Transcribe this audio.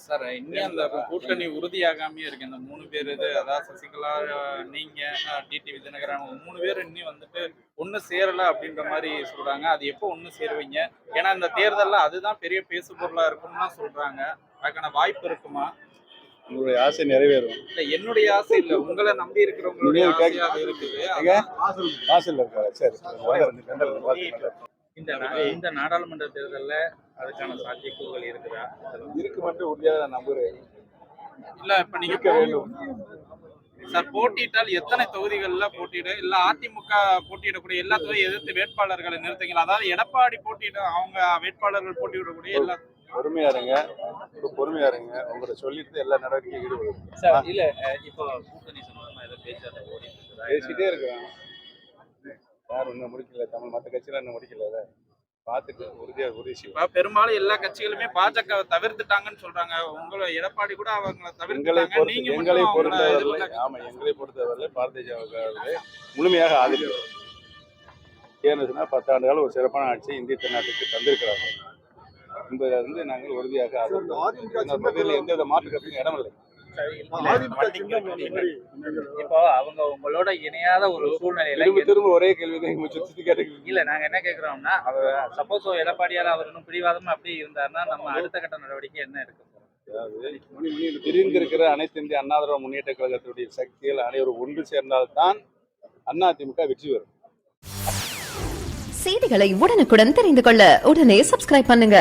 Sir இன்னும் அந்த கூட்டணி உறுதியாகாமே இருக்கு. இந்த 3 பேர் இது அதாவது சசிகலா, நீங்க, டிடிவி தினகரன் 3 பேர் இன்னும் வந்துட்டு ஒண்ணு சேரல அப்படின்ற மாதிரி சொல்றாங்க. அது எப்போ ஒண்ணு சேருவீங்க? ஏன்னா இந்த தேர்தல்ல அதுதான் பெரிய பேசு பொருளா இருக்கும்னு சொல்றாங்க. அதுக்கான வாய்ப்பு இருக்குமா? உங்களுடைய ஆசை நிறைவேறும். இல்ல என்னுடைய ஆசை இல்ல, உங்களை நம்பி இருக்கிறவங்களுடைய ஆசையா அது இருக்குது. வாசல் இருக்காரு. சரி இந்த நாடாளுமன்ற தேர்தல்ல அதுக்கான சாத்தியக்கூறுகள் இருக்குதா? இருக்கு மட்டும் உறுதியாக நான் நம்புறேன். இல்ல இப்ப நீங்க வேண்டும் சார் போட்டியிட்டால் எத்தனை தொகுதிகளில் போட்டியிட இல்ல அதிமுக போட்டியிடக்கூடிய எல்லா தொகுதியும் எதிர்த்து வேட்பாளர்களை நிறுத்துங்களா? அதாவது எடப்பாடி போட்டியிட அவங்க வேட்பாளர்கள் போட்டியிடக்கூடிய எல்லா பொறுமையா இருங்க, பொறுமையா இருங்க. உங்களை சொல்லிட்டு எல்லா நடவடிக்கையும் ஈடுபடும். இல்ல இப்போ கூட்டணி சம்பந்தமா ஏதோ பேச்சாட்ட ஓடிட்டு பேசிட்டே இருக்கிறாங்க. யார் இன்னும் முடிக்கல, தமிழ் மற்ற கட்சியெல்லாம் இன்னும் முடிக்கல. பார்த்துட்டு உறுதி செய்வோம். பெரும்பாலும் எல்லா கட்சிகளுமே பாஜக தவிர்த்துட்டாங்கன்னு சொல்றாங்க. உங்களை எடப்பாடி கூட அவங்களை தவிர்த்துட்டாங்க. எங்களை பொறுத்தவரை பாரதிய ஜனதா முழுமையாக ஆதரிக்கிறோம். ஏன்னா 10 ஆண்டு காலம் ஒரு சிறப்பான ஆட்சி இந்திய திருநாட்டுக்கு தந்திருக்கிறாங்க என்பதிலிருந்து நாங்கள் உறுதியாக ஆதரிக்கிறோம். எந்தவித மாற்று கருத்துக்கும் இடமில்லை. இப்போ அவங்க உங்களோட இணையாத ஒரு சூழ்நிலையில திரும்ப ஒரே கேள்வி இல்ல நாங்க என்ன கேக்குறோம்னா, அவர் சப்போஸ் எடப்பாடியால அவர் இன்னும் பிடிவாதமா அப்படியே இருந்தாருன்னா நம்ம அடுத்த கட்ட நடவடிக்கை என்ன இருக்கு? அதாவது பிரிந்திருக்கிற அனைத்து இந்திய அண்ணா திராவிட முன்னேற்ற கழகத்துடைய சக்திகள் அனைவரும் ஒன்று சேர்ந்தால்தான் அதிமுக வெற்றி பெறும். செய்திகளை உடனுக்குடன் தெரிந்து கொள்ள உடனே சப்ஸ்கிரைப் பண்ணுங்க.